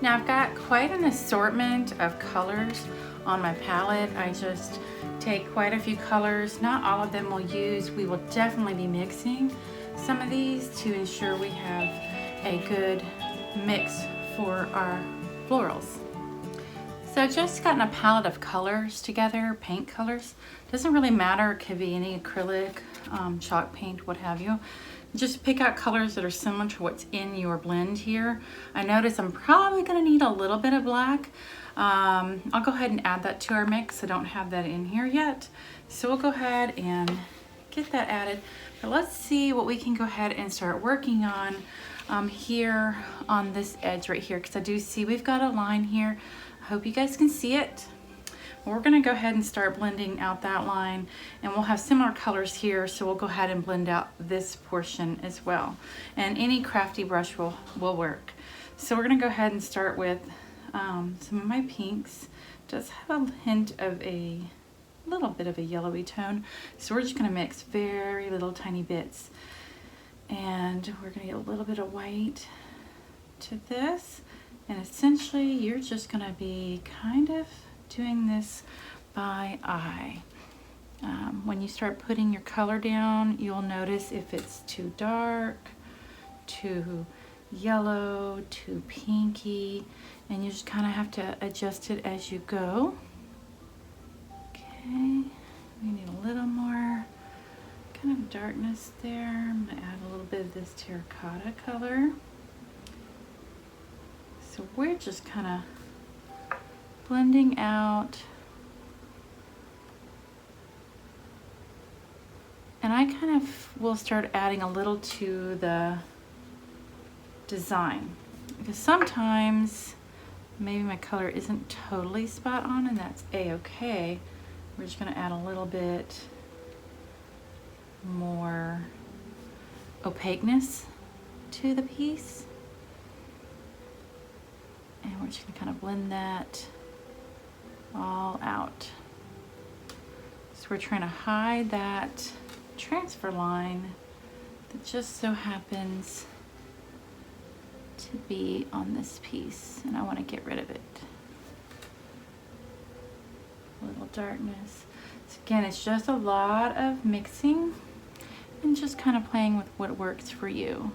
Now I've got quite an assortment of colors on my palette. I just take quite a few colors. Not all of them we'll use. We will definitely be mixing some of these to ensure we have a good mix for our florals. So I've just gotten a palette of colors together, paint colors. Doesn't really matter, it could be any acrylic, chalk paint, what have you. Just pick out colors that are similar to what's in your blend here. I notice I'm probably gonna need a little bit of black. I'll go ahead and add that to our mix. I don't have that in here yet. So we'll go ahead and get that added. But let's see what we can go ahead and start working on here on this edge right here, because I do see we've got a line here. I hope you guys can see it. We're gonna go ahead and start blending out that line, and we'll have similar colors here, so we'll go ahead and blend out this portion as well. And any crafty brush will work. So we're gonna go ahead and start with some of my pinks. It does have a hint of a little bit of a yellowy tone, so we're just gonna mix very little tiny bits. And we're gonna get a little bit of white to this, and essentially you're just gonna be kind of doing this by eye. When you start putting your color down, you'll notice if it's too dark, too yellow, too pinky, and you just kind of have to adjust it as you go. Okay, we need a little more kind of darkness there. I'm gonna add a little bit of this terracotta color. So we're just kind of blending out, and I kind of will start adding a little to the design, because sometimes maybe my color isn't totally spot on, and that's a-okay. We're just going to add a little bit more opaqueness to the piece, and we're just going to kind of blend that all out. So we're trying to hide that transfer line that just so happens to be on this piece, and I want to get rid of it. A little darkness. So again, it's just a lot of mixing and just kind of playing with what works for you.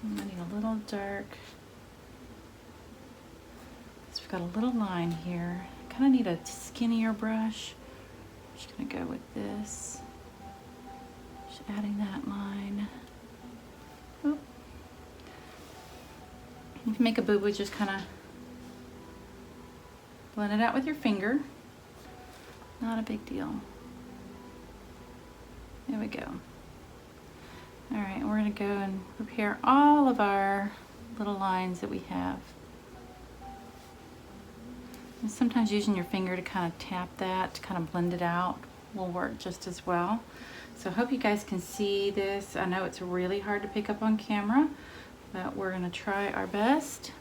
I'm getting a little dark. We've got a little line here. I kind of need a skinnier brush. I'm just gonna go with this. Just adding that line. Oop. You can make a boo-boo, just kind of blend it out with your finger. Not a big deal. There we go. All right, we're gonna go and prepare all of our little lines that we have. And sometimes using your finger to kind of tap that, to kind of blend it out, will work just as well. So I hope you guys can see this. I know it's really hard to pick up on camera, but we're gonna try our best.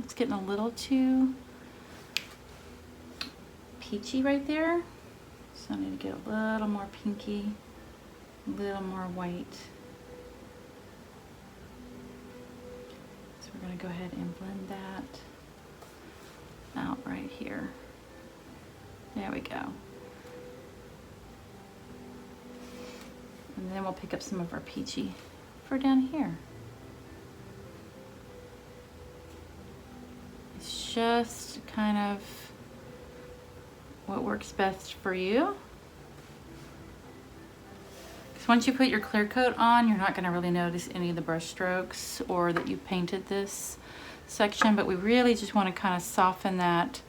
It's getting a little too peachy right there. So I need to get a little more pinky, a little more white. So we're gonna go ahead and blend that out right here. There we go. And then we'll pick up some of our peachy for down here. It's just kind of what works best for you. Because once you put your clear coat on, you're not going to really notice any of the brush strokes or that you painted this section, but we really just want to kind of soften that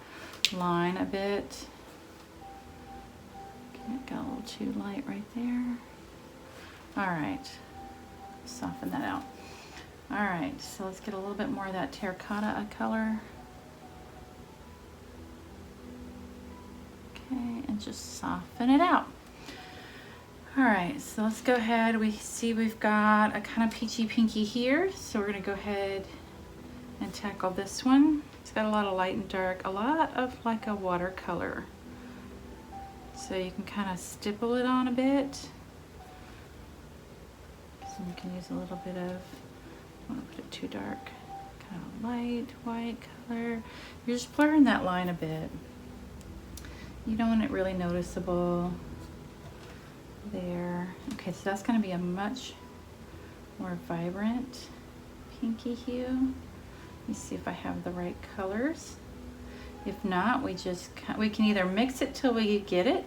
line a bit. Okay, got a little too light right there. All right, soften that out. All right, so let's get a little bit more of that terracotta color. Okay, and just soften it out. All right, so let's go ahead. We see we've got a kind of peachy pinky here, so we're gonna go ahead and tackle this one. It's got a lot of light and dark, a lot of like a watercolor. So you can kind of stipple it on a bit. So you can use a little bit of I want to put it too dark. Kind of light white color. You're just blurring that line a bit. You don't want it really noticeable there. Okay, so that's going to be a much more vibrant pinky hue. Let me see if I have the right colors. If not, we can either mix it till we get it,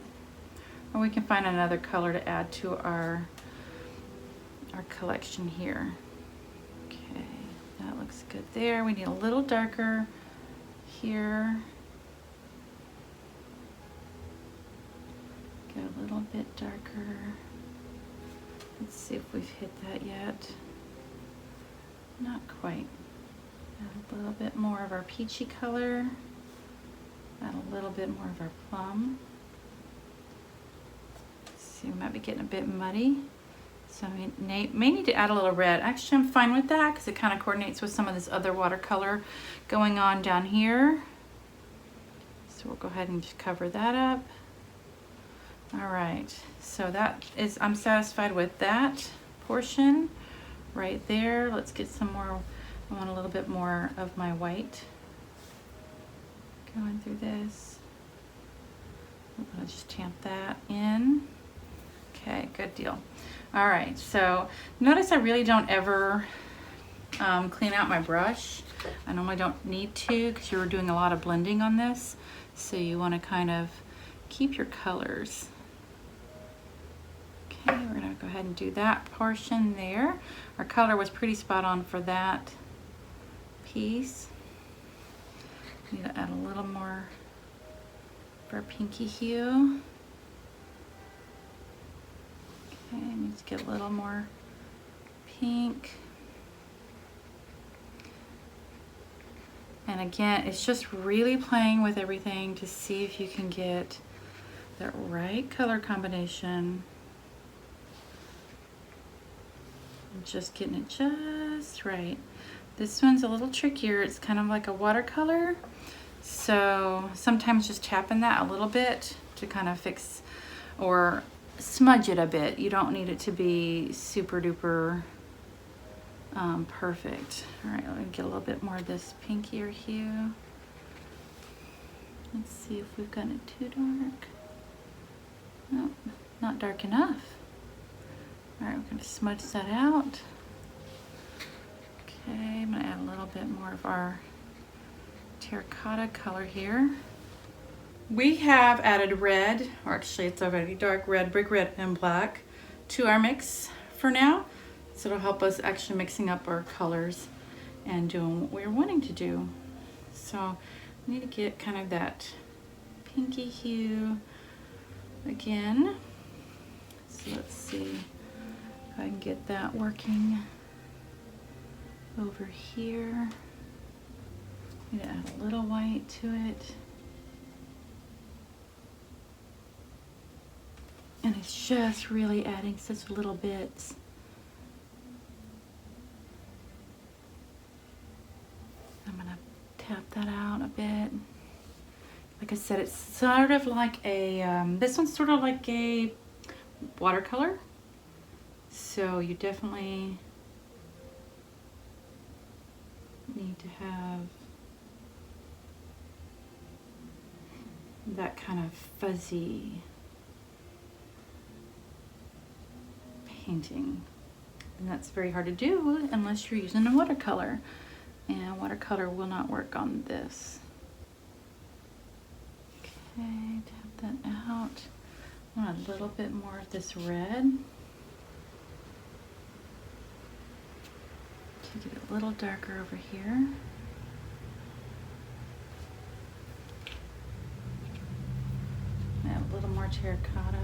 or we can find another color to add to our collection here. Okay, that looks good there. We need a little darker here. Get a little bit darker. Let's see if we've hit that yet. Not quite. Add a little bit more of our peachy color. Add a little bit more of our plum. Let's see, we might be getting a bit muddy. So we may need to add a little red. Actually, I'm fine with that because it kind of coordinates with some of this other watercolor going on down here. So we'll go ahead and just cover that up. All right, so I'm satisfied with that portion right there. Let's get some more. I want a little bit more of my white going through this. I'm gonna just tamp that in. Okay, good deal. All right, so notice I really don't ever clean out my brush. I normally don't need to because you're doing a lot of blending on this. So you wanna kind of keep your colors. Okay, we're gonna go ahead and do that portion there. Our color was pretty spot on for that piece. Need to add a little more for our pinky hue. Okay, need to get a little more pink. And again, it's just really playing with everything to see if you can get that right color combination. Just getting it just right. This one's a little trickier. It's kind of like a watercolor. So sometimes just tapping that a little bit to kind of fix or smudge it a bit. You don't need it to be super duper perfect. All right, let me get a little bit more of this pinkier hue. Let's see if we've gotten it too dark. Nope, not dark enough. All right, we're going to smudge that out. Okay, I'm going to add a little bit more of our terracotta color here. We have added red, or actually it's already dark red, brick red, and black to our mix for now. So it'll help us actually mixing up our colors and doing what we're wanting to do. So we need to get kind of that pinky hue again. So let's see. I can get that working over here. I'm gonna add a little white to it. And it's just really adding such little bits. I'm gonna tap that out a bit. Like I said, it's sort of like a, this one's sort of like a watercolor. So you definitely need to have that kind of fuzzy painting. And that's very hard to do unless you're using a watercolor. And watercolor will not work on this. Okay, tap that out. I want a little bit more of this red. To get it a little darker over here. Add a little more terracotta.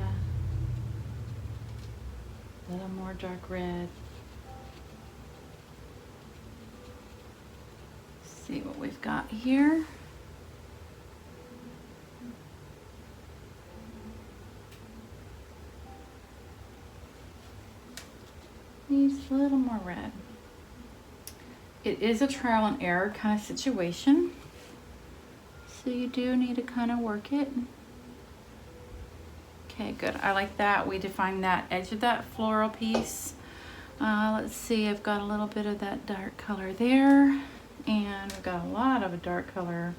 A little more dark red. See what we've got here. Needs a little more red. It is a trial and error kind of situation, so you do need to kind of work it. Okay, good. I like that. We defined that edge of that floral piece Let's see, I've got a little bit of that dark color there, and we've got a lot of a dark color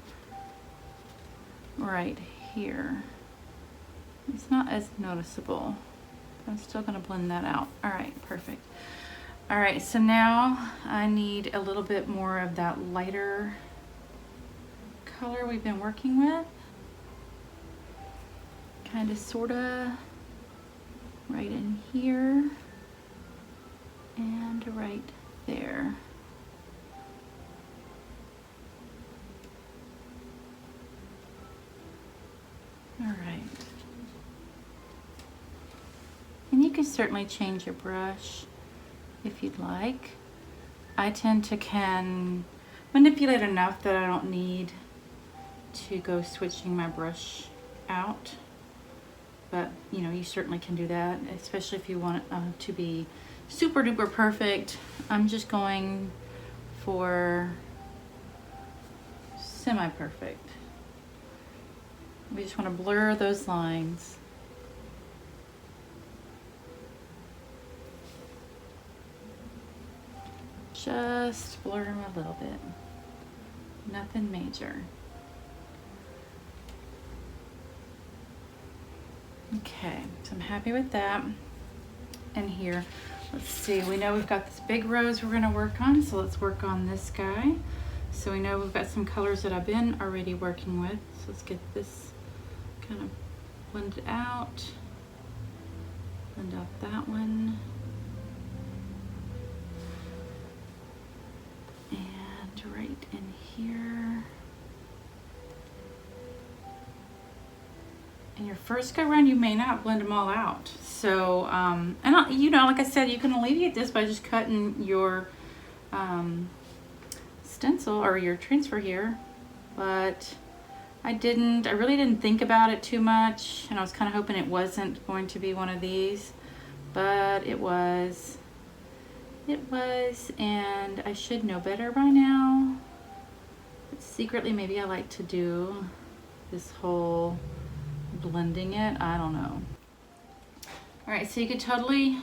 right here. It's not as noticeable. I'm still gonna blend that out. All right, perfect. All right, so now I need a little bit more of that lighter color we've been working with. Kind of, sorta, right in here and right there. All right. And you can certainly change your brush if you'd like. I tend to can manipulate enough that I don't need to go switching my brush out. But you know, you certainly can do that, especially if you want it to be super duper perfect. I'm just going for semi-perfect. We just want to blur those lines. Just blur them a little bit. Nothing major. Okay, so I'm happy with that. And here, let's see, we know we've got this big rose we're gonna work on, so let's work on this guy. So we know we've got some colors that I've been already working with. So let's get this kind of blended out. Blend out that one. And right in here. In your first go round, you may not blend them all out. So, you know, like I said, you can alleviate this by just cutting your stencil or your transfer here. But I really didn't think about it too much. And I was kind of hoping it wasn't going to be one of these. But it was. It was, and I should know better by now. But secretly, maybe I like to do this whole blending it. I don't know. All right, so you could totally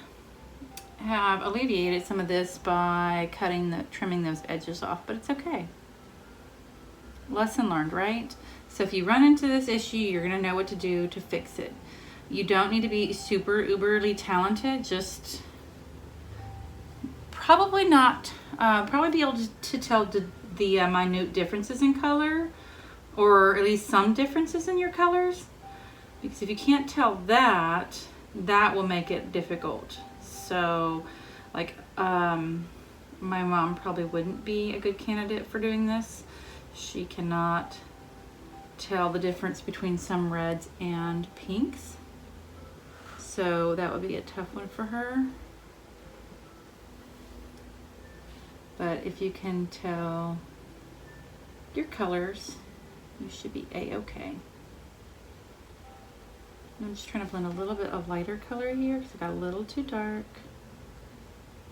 have alleviated some of this by trimming those edges off, but it's okay. Lesson learned, right? So if you run into this issue, you're gonna know what to do to fix it. You don't need to be super uberly talented, just probably be able to tell the minute differences in color, or at least some differences in your colors. Because if you can't tell that, that will make it difficult. So, like, my mom probably wouldn't be a good candidate for doing this. She cannot tell the difference between some reds and pinks. So that would be a tough one for her. But if you can tell your colors, you should be a-okay. I'm just trying to blend a little bit of lighter color here because I got a little too dark.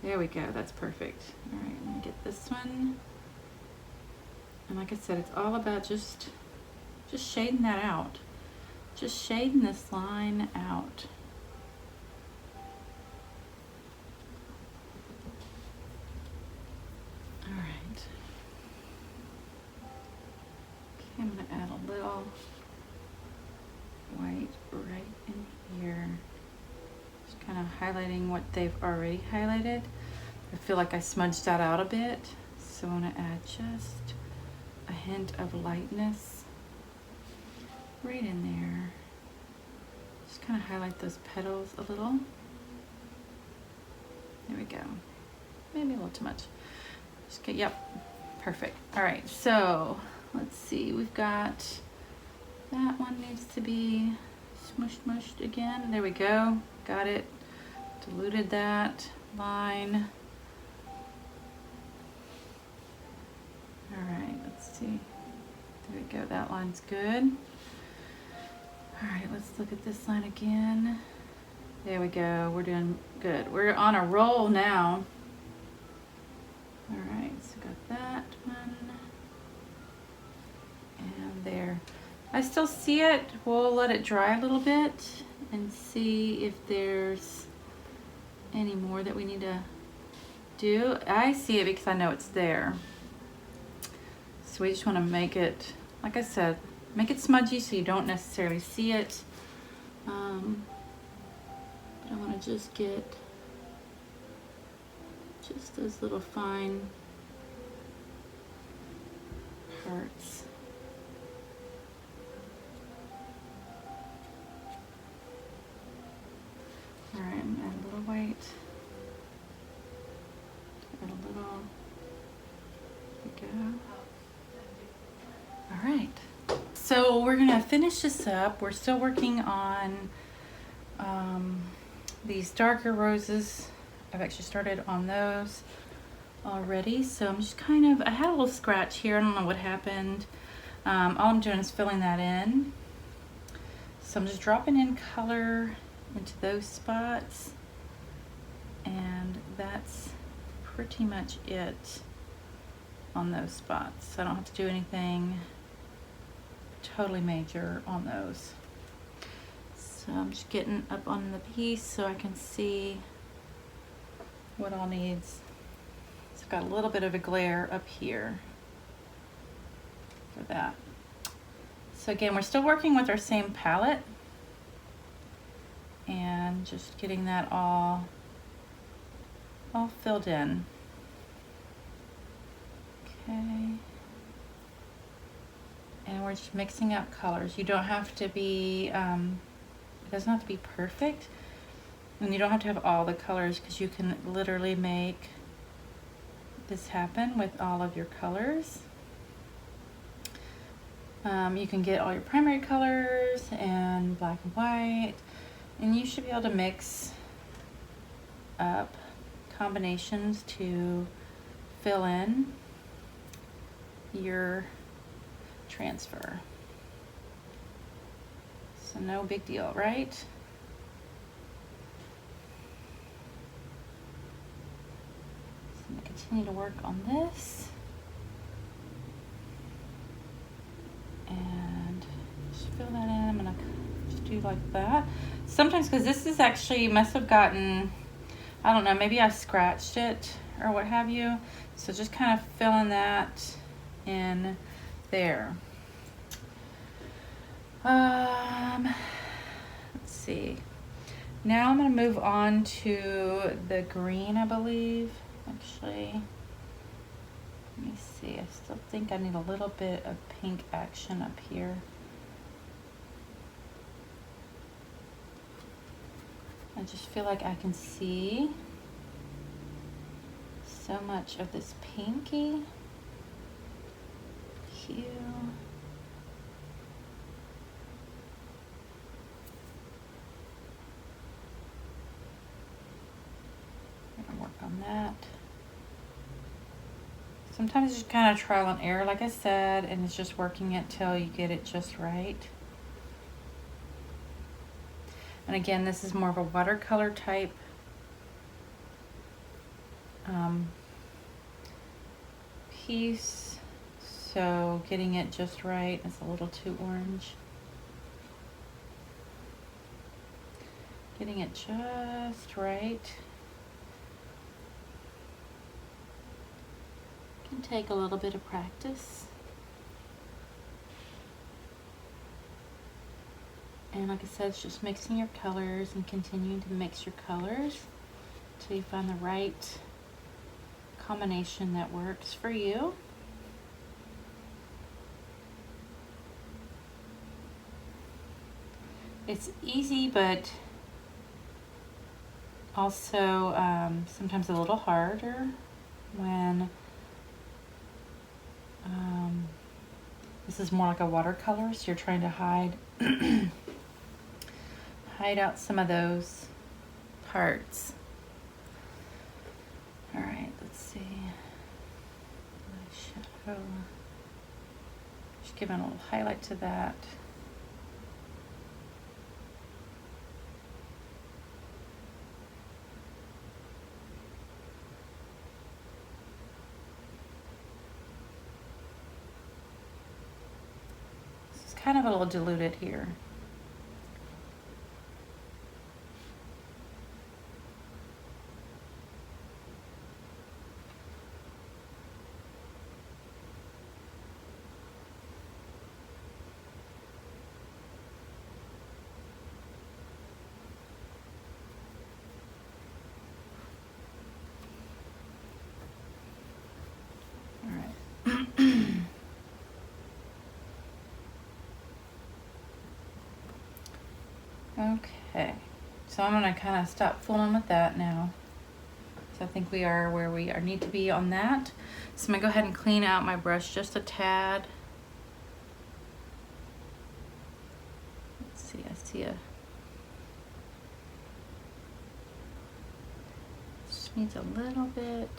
There we go, that's perfect. All right, let me get this one. And like I said, it's all about just shading that out. Just shading this line out. All right. Okay, I'm gonna add a little white right in here. Just kind of highlighting what they've already highlighted. I feel like I smudged that out a bit, so I want to add just a hint of lightness right in there. Just kind of highlight those petals a little. There we go. Maybe a little too much. Just get, yep, perfect. All right, so let's see. We've got that one needs to be smushed again. There we go. Got it. Diluted that line. All right, let's see. There we go. That line's good. All right, let's look at this line again. There we go. We're doing good. We're on a roll now. All right, so got that one. And there. I still see it. We'll let it dry a little bit and see if there's any more that we need to do. I see it because I know it's there. So we just want to make it, like I said, make it smudgy so you don't necessarily see it. But I want to just get just those little fine parts. All right, I'm gonna add a little white. Add a little. There we go. All right. So we're gonna finish this up. We're still working on these darker roses. I've actually started on those already. So I'm just kind of, I had a little scratch here. I don't know what happened. All I'm doing is filling that in. So I'm just dropping in color into those spots. And that's pretty much it on those spots. So I don't have to do anything totally major on those. So I'm just getting up on the piece so I can see what all needs. So I've got a little bit of a glare up here for that. So again, we're still working with our same palette and just getting that all filled in. Okay. And we're just mixing up colors. You don't have to be, it doesn't have to be perfect. And you don't have to have all the colors because you can literally make this happen with all of your colors. You can get all your primary colors and black and white, and you should be able to mix up combinations to fill in your transfer. So no big deal, right? So I'm going to continue to work on this. And just fill that in. I'm going to just do like that. Sometimes, because this is actually, must have gotten, I don't know, maybe I scratched it or what have you. So just kind of filling that in there. Let's see. Now I'm going to move on to the green, I believe. Actually, let me see. I still think I need a little bit of pink action up here. I just feel like I can see so much of this pinky hue. I'm gonna work on that. Sometimes it's kind of trial and error, like I said, and it's just working it till you get it just right. And again, this is more of a watercolor type piece, so getting it just right is a little too orange. Getting it just right can take a little bit of practice. And like I said, it's just mixing your colors and continuing to mix your colors until you find the right combination that works for you. It's easy, but also sometimes a little harder when this is more like a watercolor, so you're trying to hide out some of those parts. All right, let's see. Shadow. Just giving a little highlight to that. It's kind of a little diluted here. Okay, so I'm gonna kind of stop fooling with that now. So I think we are where we need to be on that. So I'm gonna go ahead and clean out my brush just a tad. Let's see, I see a, just needs a little bit.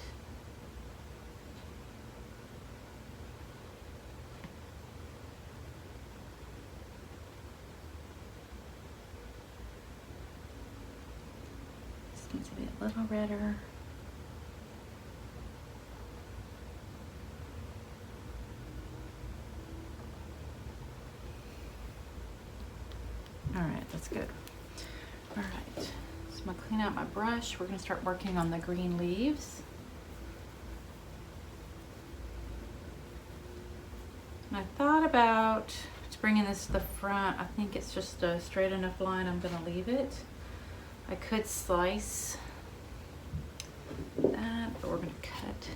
This needs to be a little redder. All right, that's good. All right, so I'm gonna clean out my brush. We're gonna start working on the green leaves. And I thought about bringing this to the front. I think it's just a straight enough line. I'm gonna leave it. I could slice that, but we're gonna cut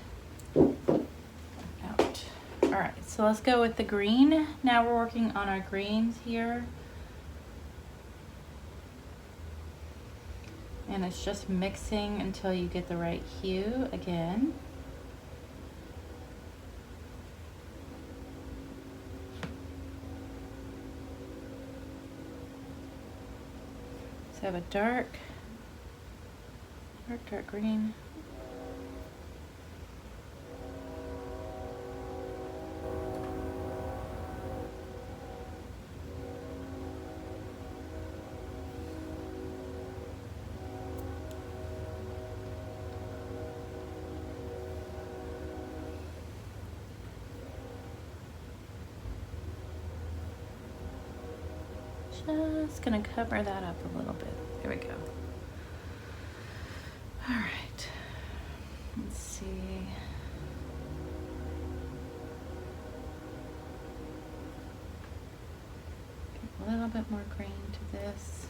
out. All right, so let's go with the green. Now we're working on our greens here. And it's just mixing until you get the right hue again. So I have a dark green. Just gonna cover that up a little bit. There we go. All right, let's see. Get a little bit more green to this.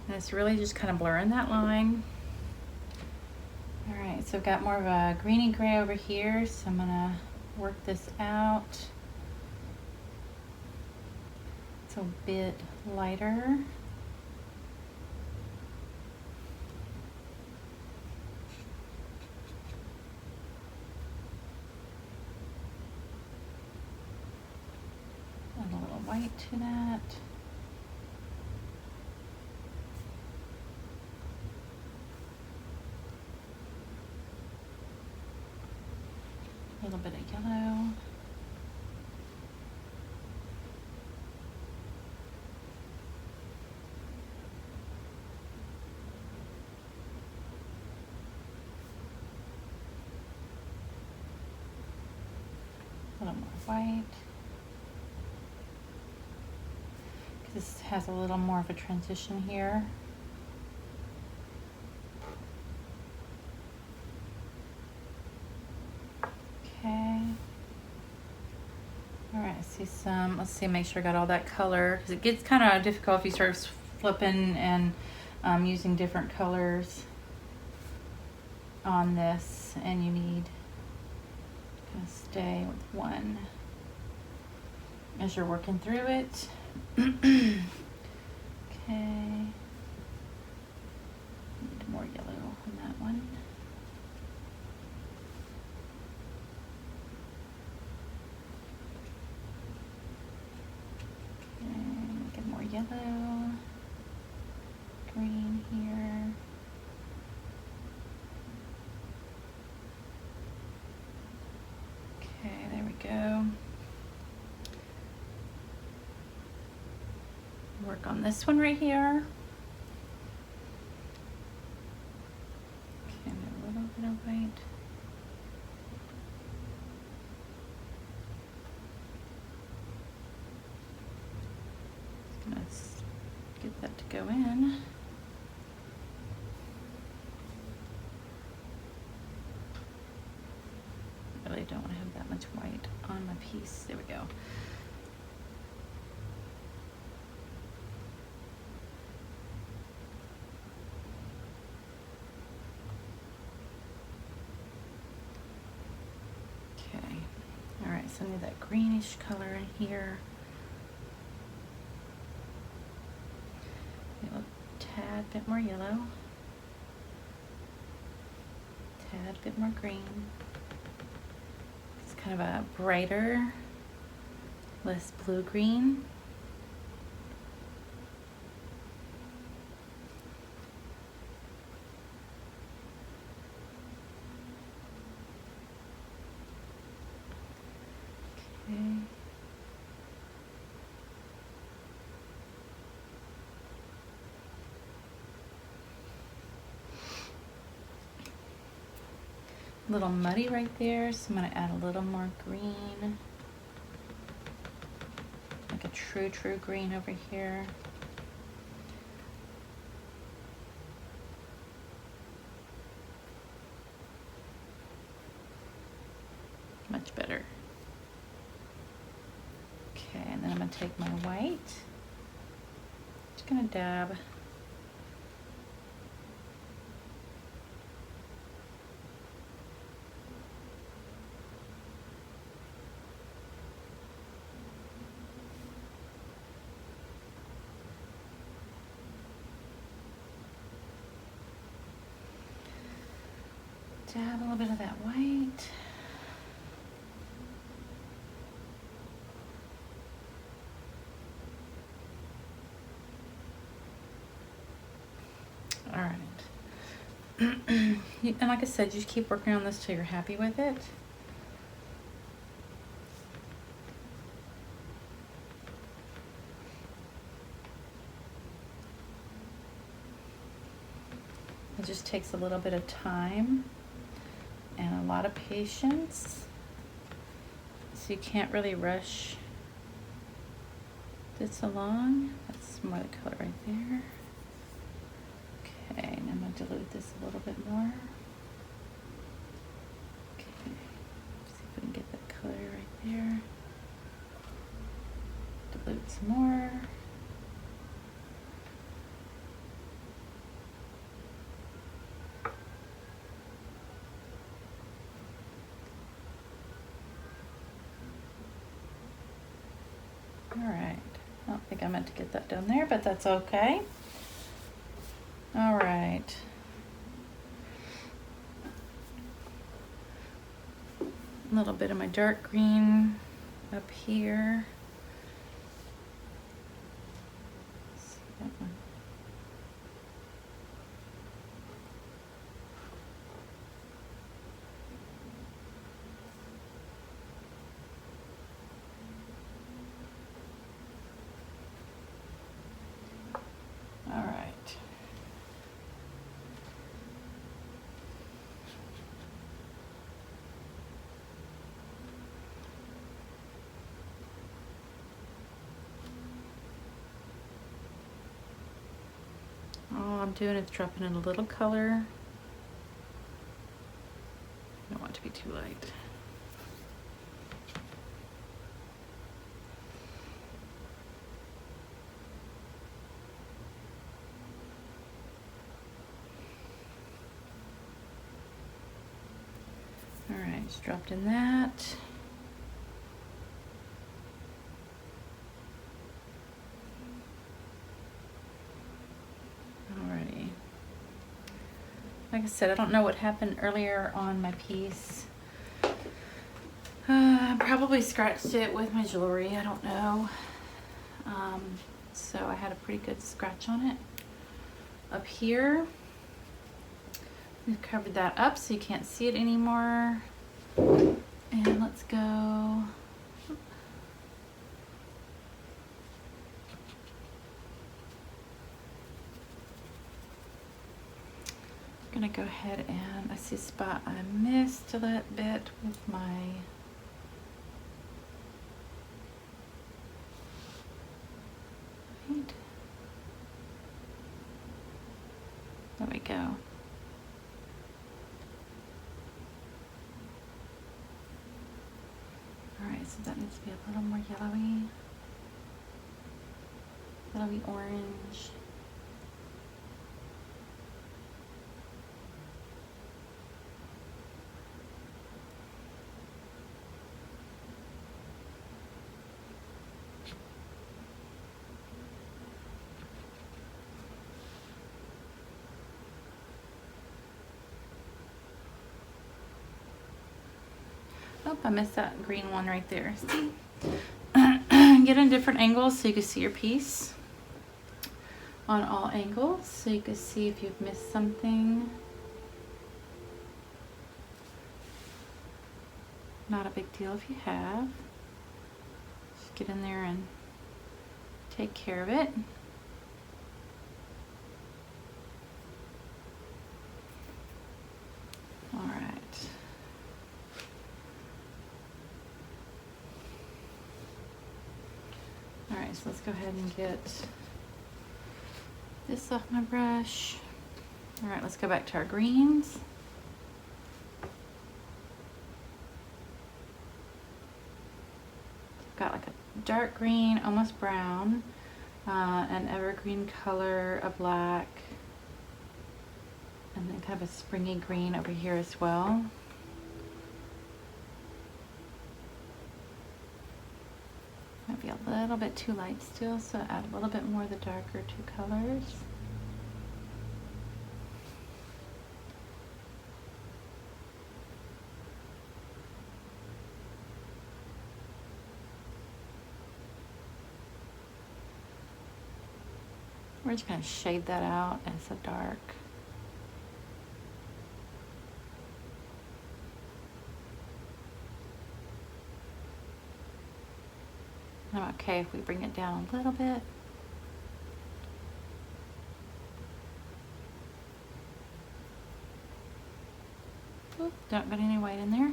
And it's really just kind of blurring that line. All right, so I've got more of a greeny gray over here, so I'm gonna work this out. It's a bit lighter. Add a little white to that. A little bit of yellow. A little more white. This has a little more of a transition here. Okay. All right, I see some, let's see, make sure I got all that color, because it gets kind of difficult if you start flipping and using different colors on this, and you need to kind of stay with one as you're working through it. Okay. Need more yellow on that one. Okay, get more yellow. Green here. Okay, there we go. Work on this one right here. Okay, a little bit of white. Just gonna get that to go in. don't want to have that much white on my piece. There we go. Okay, all right, so I need that greenish color in here. A tad bit more yellow. Tad bit more green. It's kind of a brighter, less blue-green. Okay. A little muddy right there, so I'm going to add a little more green, like a true green over here. Much better. Okay, and then I'm going to take my white, just going to dab. Dab a little bit of that white. All right. And like I said, you just keep working on this till you're happy with it. It just takes a little bit of time and a lot of patience. So you can't really rush this along. That's more the color right there. Okay, and I'm going to dilute this a little bit more. Okay, see if we can get that color right there. Dilute some more. All right, I don't think I meant to get that down there, but that's okay. All right. A little bit of my dark green up here. See that one. All right. All I'm doing is dropping in a little color. I don't want it to be too light. All right, just dropped in that. Alrighty. Like I said, I don't know what happened earlier on my piece. I probably scratched it with my jewelry, I don't know. So I had a pretty good scratch on it. Up here, we've covered that up so you can't see it anymore. And let's go. I'm gonna go ahead and I see a spot I missed a little bit with my right. There we go. so that needs to be a little more yellowy orange. Oh, I missed that green one right there. See? Get in different angles so you can see your piece on all angles, so you can see if you've missed something. Not a big deal if you have. Just get in there and take care of it. All right. All right, so let's go ahead and get this off my brush. All right, let's go back to our greens. Got like a dark green, almost brown, an evergreen color, a black, and then kind of a springy green over here as well. Might be a little bit too light still, so add a little bit more of the darker two colors. We're just going to shade that out as a dark. I'm okay if we bring it down a little bit. Oop, don't get any white in there.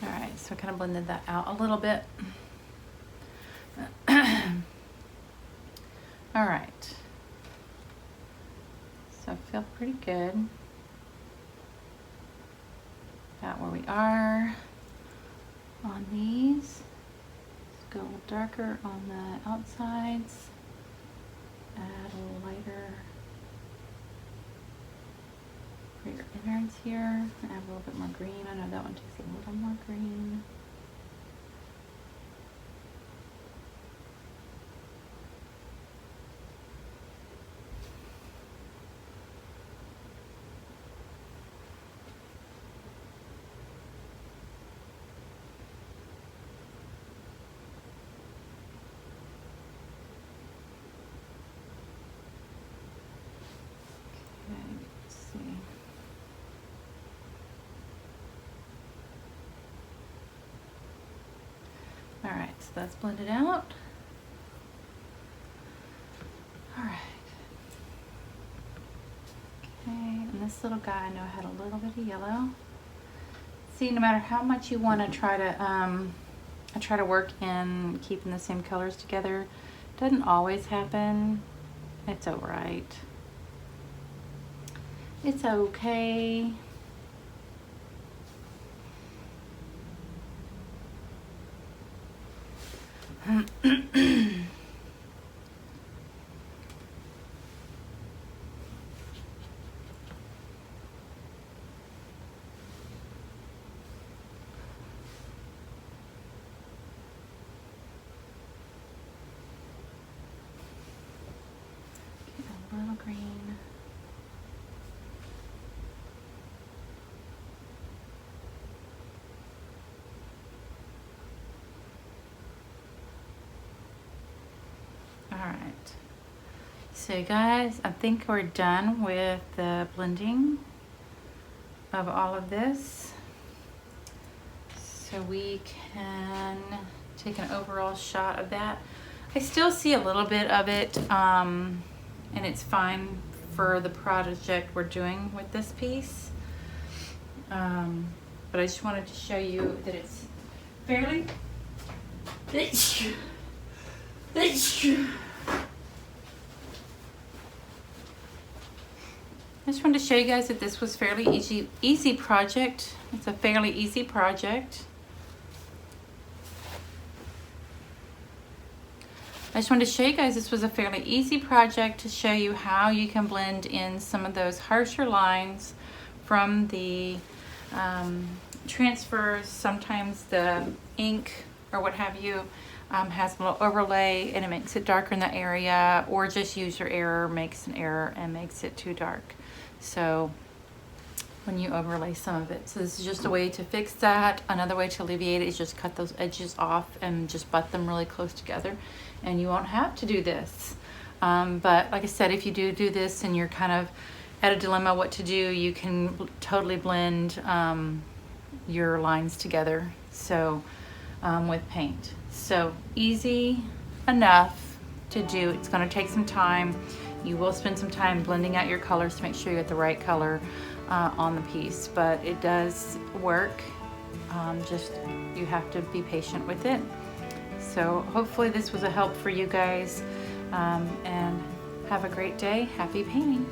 All right, so I kind of blended that out a little bit. All right, so I feel pretty good about where we are on these. Let's go a little darker on the outsides, add a little lighter for your innards here, add a little bit more green. I know that one takes a little more green. All right, so that's blended out. All right. Okay, and this little guy I know had a little bit of yellow. See, no matter how much you want to try to, I try to work in keeping the same colors together. Doesn't always happen. It's all right. It's okay. A little green. All right, so guys, I think we're done with the blending of all of this. So we can take an overall shot of that. I still see a little bit of it, and it's fine for the project we're doing with this piece. But I just wanted to show you that it's fairly I just wanted to show you guys that this was fairly easy project. It's a fairly easy project. I just wanted to show you guys this was a fairly easy project to show you how you can blend in some of those harsher lines from the transfers. Sometimes the ink or what have you has a little overlay and it makes it darker in the area, or just user error makes an error and makes it too dark. So when you overlay some of it. So this is just a way to fix that. Another way to alleviate it is just cut those edges off and just butt them really close together, and you won't have to do this. But like I said, if you do this and you're kind of at a dilemma what to do, you can totally blend your lines together with paint. So easy enough to do. It's going to take some time. You will spend some time blending out your colors to make sure you get the right color on the piece, but it does work. Just you have to be patient with it. So hopefully this was a help for you guys, and have a great day. Happy painting.